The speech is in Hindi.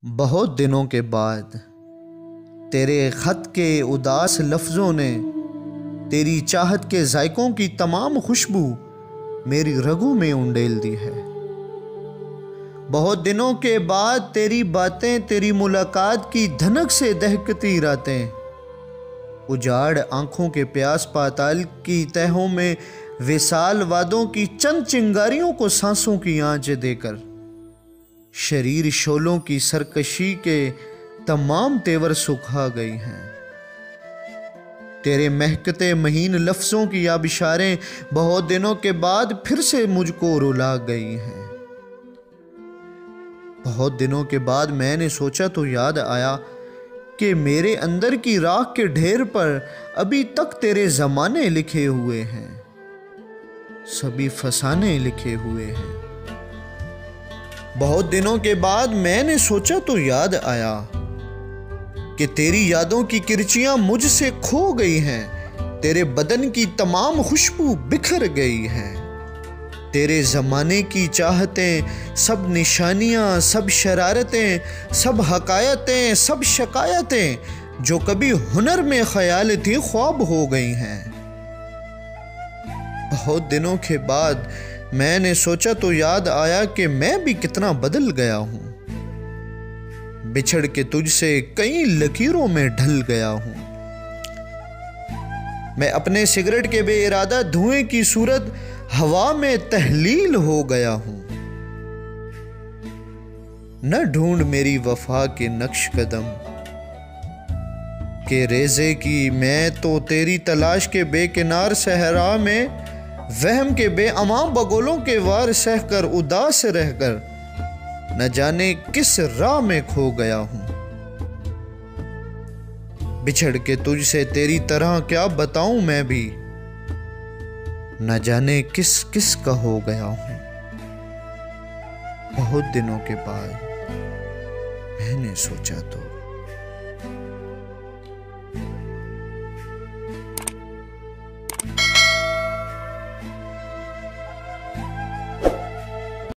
बहुत दिनों के बाद तेरे ख़त के उदास लफ्ज़ों ने तेरी चाहत के जायकों की तमाम खुशबू मेरी रगों में उंडेल दी है। बहुत दिनों के बाद तेरी बातें, तेरी मुलाकात की धनक से दहकती रातें, उजाड़ आंखों के प्यास पाताल की तहों में विशाल वादों की चंद चिंगारियों को सांसों की आंच देकर शरीर शोलों की सरकशी के तमाम तेवर सुखा गई हैं। तेरे महकते महीन लफ्ज़ों की आबिशारें बहुत दिनों के बाद फिर से मुझको रुला गई हैं। बहुत दिनों के बाद मैंने सोचा तो याद आया कि मेरे अंदर की राख के ढेर पर अभी तक तेरे ज़माने लिखे हुए हैं, सभी फसाने लिखे हुए हैं। बहुत दिनों के बाद मैंने सोचा तो याद आया कि तेरी यादों की किरचियां मुझसे खो गई हैं, तेरे बदन की तमाम खुशबू बिखर गई हैं। तेरे ज़माने की चाहतें, सब निशानियां, सब शरारतें, सब हकायतें, सब शिकायतें जो कभी हुनर में ख्याल थी ख्वाब हो गई हैं। बहुत दिनों के बाद मैंने सोचा तो याद आया कि मैं भी कितना बदल गया हूं, बिछड़ के तुझसे कई लकीरों में ढल गया हूं। मैं अपने सिगरेट के बेइरादा धुएं की सूरत हवा में तहलील हो गया हूं। न ढूंढ मेरी वफा के नक्श कदम के रेजे की, मैं तो तेरी तलाश के बेकिनार सहरा में वहम के बेअमा बगोलों के वार सहकर उदास रहकर न जाने किस राह में खो गया हूं। बिछड़ के तुझसे तेरी तरह क्या बताऊं मैं भी, न जाने किस किस का हो गया हूं। बहुत दिनों के बाद मैंने सोचा तो